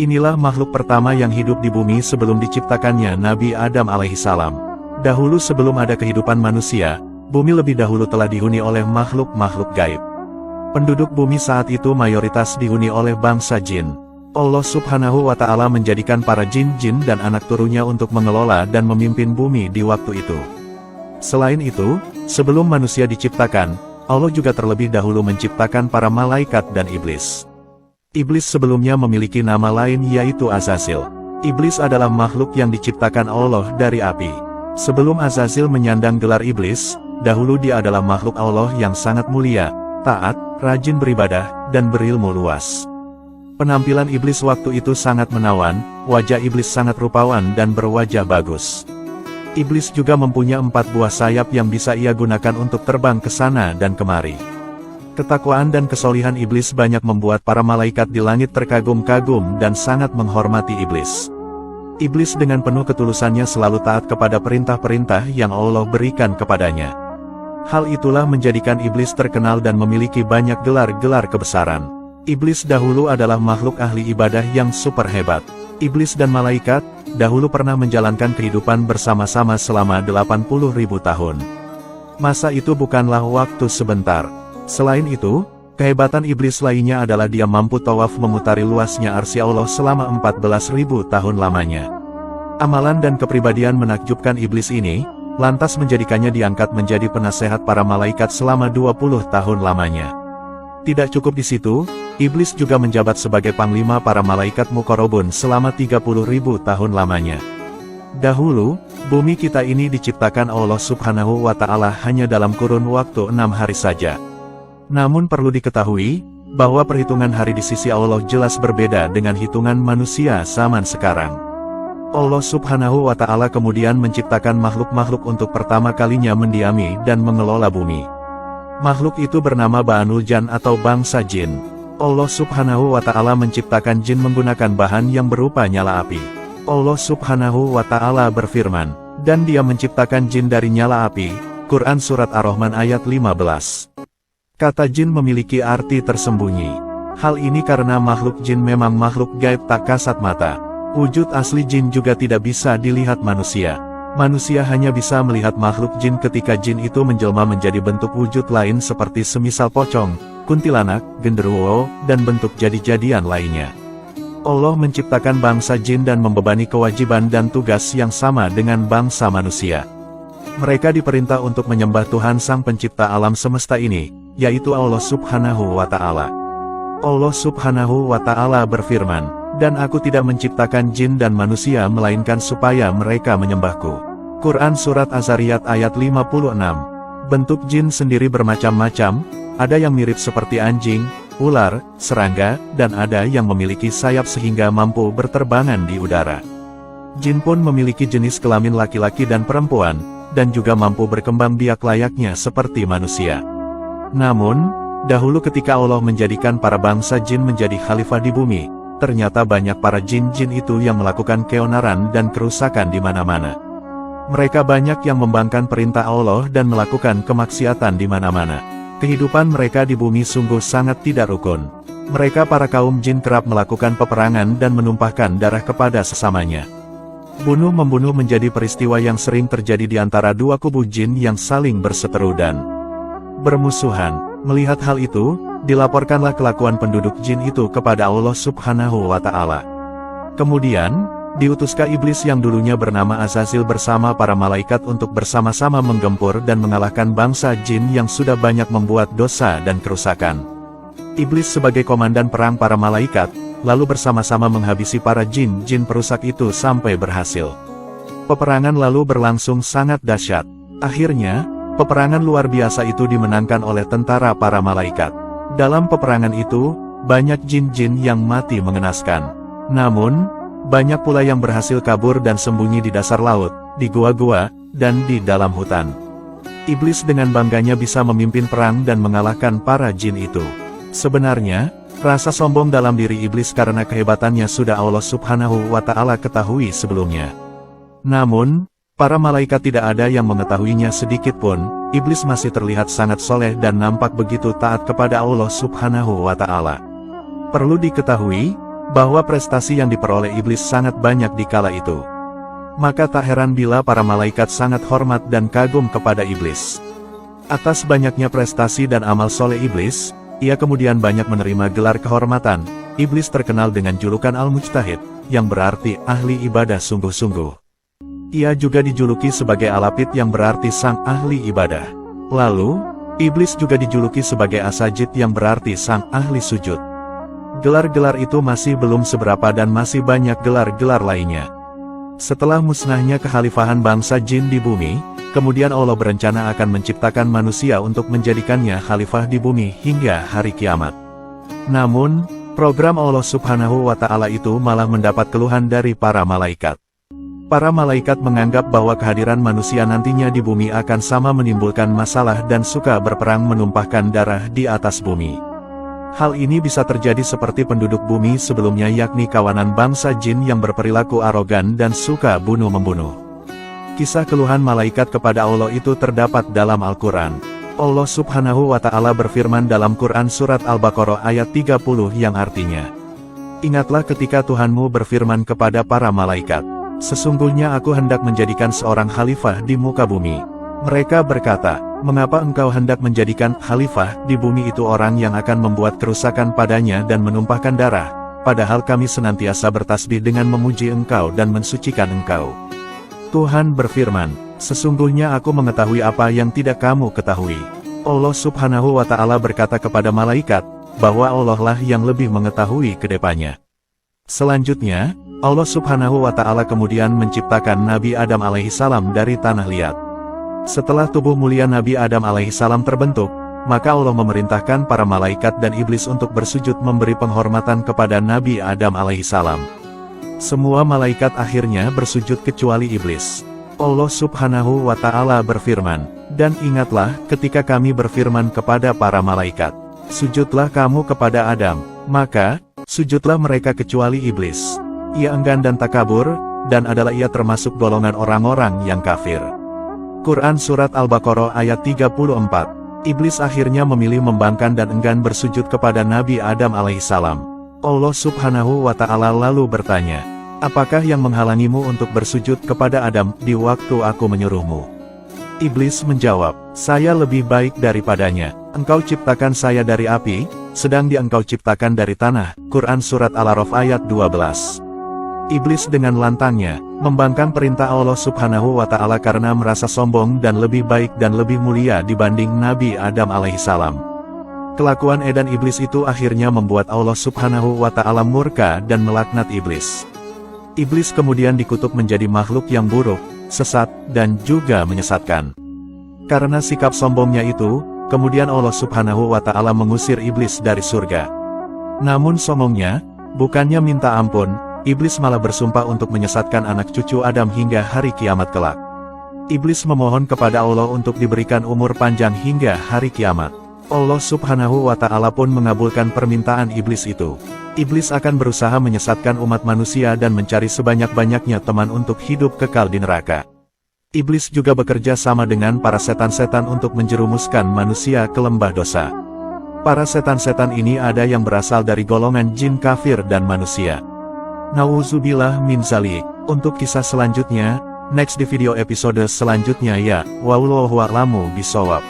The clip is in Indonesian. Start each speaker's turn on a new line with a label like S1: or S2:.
S1: Inilah makhluk pertama yang hidup di bumi sebelum diciptakannya Nabi Adam alaihissalam. Dahulu sebelum ada kehidupan manusia, bumi lebih dahulu telah dihuni oleh makhluk-makhluk gaib. Penduduk bumi saat itu mayoritas dihuni oleh bangsa jin. Allah Subhanahu wa Ta'ala menjadikan para jin-jin dan anak turunnya untuk mengelola dan memimpin bumi di waktu itu. Selain itu, sebelum manusia diciptakan, Allah juga terlebih dahulu menciptakan para malaikat dan iblis. Iblis sebelumnya memiliki nama lain yaitu Azazil. Iblis adalah makhluk yang diciptakan Allah dari api. Sebelum Azazil menyandang gelar iblis, dahulu dia adalah makhluk Allah yang sangat mulia, taat, rajin beribadah, dan berilmu luas. Penampilan iblis waktu itu sangat menawan, wajah iblis sangat rupawan dan berwajah bagus. Iblis juga mempunyai 4 buah sayap yang bisa ia gunakan untuk terbang ke sana dan kemari. Ketakwaan dan kesolihan iblis banyak membuat para malaikat di langit terkagum-kagum dan sangat menghormati iblis. Iblis dengan penuh ketulusannya selalu taat kepada perintah-perintah yang Allah berikan kepadanya. Hal itulah menjadikan iblis terkenal dan memiliki banyak gelar-gelar kebesaran. Iblis dahulu adalah makhluk ahli ibadah yang super hebat. Iblis dan malaikat, dahulu pernah menjalankan kehidupan bersama-sama selama 80.000 tahun. Masa itu bukanlah waktu sebentar. Selain itu, kehebatan iblis lainnya adalah dia mampu tawaf memutari luasnya arsy Allah selama 14.000 tahun lamanya. Amalan dan kepribadian menakjubkan iblis ini, lantas menjadikannya diangkat menjadi penasehat para malaikat selama 20 tahun lamanya. Tidak cukup di situ, iblis juga menjabat sebagai panglima para malaikat muqarrabun selama 30.000 tahun lamanya. Dahulu, bumi kita ini diciptakan Allah Subhanahu wa Ta'ala hanya dalam kurun waktu 6 hari saja. Namun perlu diketahui, bahwa perhitungan hari di sisi Allah jelas berbeda dengan hitungan manusia zaman sekarang. Allah Subhanahu wa Ta'ala kemudian menciptakan makhluk-makhluk untuk pertama kalinya mendiami dan mengelola bumi. Makhluk itu bernama Ba'anul Jan atau bangsa jin. Allah Subhanahu wa Ta'ala menciptakan jin menggunakan bahan yang berupa nyala api. Allah Subhanahu wa Ta'ala berfirman, dan dia menciptakan jin dari nyala api. Quran Surat Ar-Rahman ayat 15. Kata jin memiliki arti tersembunyi. Hal ini karena makhluk jin memang makhluk gaib tak kasat mata. Wujud asli jin juga tidak bisa dilihat manusia. Manusia hanya bisa melihat makhluk jin ketika jin itu menjelma menjadi bentuk wujud lain seperti semisal pocong, kuntilanak, genderuwo, dan bentuk jadi-jadian lainnya. Allah menciptakan bangsa jin dan membebani kewajiban dan tugas yang sama dengan bangsa manusia. Mereka diperintah untuk menyembah Tuhan Sang Pencipta alam semesta ini, yaitu Allah Subhanahu wa Ta'ala. Allah Subhanahu wa Ta'ala berfirman, dan aku tidak menciptakan jin dan manusia melainkan supaya mereka menyembahku. Quran Surat Az-Zariyat ayat 56. Bentuk jin sendiri bermacam-macam, ada yang mirip seperti anjing, ular, serangga, dan ada yang memiliki sayap sehingga mampu berterbangan di udara. Jin pun memiliki jenis kelamin laki-laki dan perempuan, dan juga mampu berkembang biak layaknya seperti manusia. Namun, dahulu ketika Allah menjadikan para bangsa jin menjadi khalifah di bumi, ternyata banyak para jin-jin itu yang melakukan keonaran dan kerusakan di mana-mana. Mereka banyak yang membangkang perintah Allah dan melakukan kemaksiatan di mana-mana. Kehidupan mereka di bumi sungguh sangat tidak rukun. Mereka para kaum jin kerap melakukan peperangan dan menumpahkan darah kepada sesamanya. Bunuh-membunuh menjadi peristiwa yang sering terjadi di antara dua kubu jin yang saling berseteru dan bermusuhan. Melihat hal itu, dilaporkanlah kelakuan penduduk jin itu kepada Allah Subhanahu wa Ta'ala. Kemudian, diutuskah iblis yang dulunya bernama Azazil bersama para malaikat untuk bersama-sama menggempur dan mengalahkan bangsa jin yang sudah banyak membuat dosa dan kerusakan. Iblis sebagai komandan perang para malaikat, lalu bersama-sama menghabisi para jin-jin perusak itu sampai berhasil. Peperangan lalu berlangsung sangat dahsyat. Akhirnya, peperangan luar biasa itu dimenangkan oleh tentara para malaikat. Dalam peperangan itu, banyak jin-jin yang mati mengenaskan. Namun, banyak pula yang berhasil kabur dan sembunyi di dasar laut, di gua-gua, dan di dalam hutan. Iblis dengan bangganya bisa memimpin perang dan mengalahkan para jin itu. Sebenarnya, rasa sombong dalam diri iblis karena kehebatannya sudah Allah Subhanahu wa Ta'ala ketahui sebelumnya. Namun, para malaikat tidak ada yang mengetahuinya sedikit pun. Iblis masih terlihat sangat soleh dan nampak begitu taat kepada Allah Subhanahu wa Ta'ala. Perlu diketahui, bahwa prestasi yang diperoleh iblis sangat banyak di kala itu. Maka tak heran bila para malaikat sangat hormat dan kagum kepada iblis. Atas banyaknya prestasi dan amal soleh iblis, ia kemudian banyak menerima gelar kehormatan. Iblis terkenal dengan julukan Al-Mujtahid, yang berarti ahli ibadah sungguh-sungguh. Ia juga dijuluki sebagai Al-Apid yang berarti sang ahli ibadah. Lalu, iblis juga dijuluki sebagai As-Sajid yang berarti sang ahli sujud. Gelar-gelar itu masih belum seberapa dan masih banyak gelar-gelar lainnya. Setelah musnahnya kekhalifahan bangsa jin di bumi, kemudian Allah berencana akan menciptakan manusia untuk menjadikannya khalifah di bumi hingga hari kiamat. Namun, program Allah Subhanahu wa Ta'ala itu malah mendapat keluhan dari para malaikat. Para malaikat menganggap bahwa kehadiran manusia nantinya di bumi akan sama menimbulkan masalah dan suka berperang menumpahkan darah di atas bumi. Hal ini bisa terjadi seperti penduduk bumi sebelumnya, yakni kawanan bangsa jin yang berperilaku arogan dan suka bunuh-membunuh. Kisah keluhan malaikat kepada Allah itu terdapat dalam Al-Quran. Allah Subhanahu wa Ta'ala berfirman dalam Quran Surat Al-Baqarah ayat 30 yang artinya, "Ingatlah ketika Tuhanmu berfirman kepada para malaikat, sesungguhnya aku hendak menjadikan seorang khalifah di muka bumi. Mereka berkata, mengapa engkau hendak menjadikan khalifah di bumi itu orang yang akan membuat kerusakan padanya dan menumpahkan darah, padahal kami senantiasa bertasbih dengan memuji engkau dan mensucikan engkau." Tuhan berfirman, "Sesungguhnya aku mengetahui apa yang tidak kamu ketahui." Allah Subhanahu wa Ta'ala berkata kepada malaikat, bahwa Allah lah yang lebih mengetahui kedepannya. Selanjutnya, Allah Subhanahu wa Ta'ala kemudian menciptakan Nabi Adam alaihissalam dari tanah liat. Setelah tubuh mulia Nabi Adam alaihissalam terbentuk, maka Allah memerintahkan para malaikat dan iblis untuk bersujud memberi penghormatan kepada Nabi Adam alaihissalam. Semua malaikat akhirnya bersujud kecuali iblis. Allah Subhanahu wa Ta'ala berfirman, "Dan ingatlah ketika kami berfirman kepada para malaikat, sujudlah kamu kepada Adam, maka sujudlah mereka kecuali iblis. Ia enggan dan takabur, dan adalah ia termasuk golongan orang-orang yang kafir." Quran Surat Al-Baqarah ayat 34. Iblis akhirnya memilih membangkang dan enggan bersujud kepada Nabi Adam alaihissalam. Allah Subhanahu wa Ta'ala lalu bertanya, "Apakah yang menghalangimu untuk bersujud kepada Adam di waktu aku menyuruhmu?" Iblis menjawab, "Saya lebih baik daripadanya. Engkau ciptakan saya dari api, sedang dia engkau ciptakan dari tanah." Quran Surat Al-A'raf ayat 12. Iblis dengan lantangnya membangkang perintah Allah Subhanahu wa Ta'ala karena merasa sombong dan lebih baik dan lebih mulia dibanding Nabi Adam alaihissalam. Kelakuan edan iblis itu akhirnya membuat Allah Subhanahu wa Ta'ala murka dan melaknat iblis. Iblis kemudian dikutuk menjadi makhluk yang buruk, sesat, dan juga menyesatkan. Karena sikap sombongnya itu, kemudian Allah Subhanahu wa Ta'ala mengusir iblis dari surga. Namun sombongnya, bukannya minta ampun, iblis malah bersumpah untuk menyesatkan anak cucu Adam hingga hari kiamat kelak. Iblis memohon kepada Allah untuk diberikan umur panjang hingga hari kiamat. Allah Subhanahu wa Ta'ala pun mengabulkan permintaan iblis itu. Iblis akan berusaha menyesatkan umat manusia dan mencari sebanyak-banyaknya teman untuk hidup kekal di neraka. Iblis juga bekerja sama dengan para setan-setan untuk menjerumuskan manusia ke lembah dosa. Para setan-setan ini ada yang berasal dari golongan jin kafir dan manusia. Nauzubillah min dzalik. Untuk kisah selanjutnya, next di video episode selanjutnya ya. Wallahu a'lamu bishawab.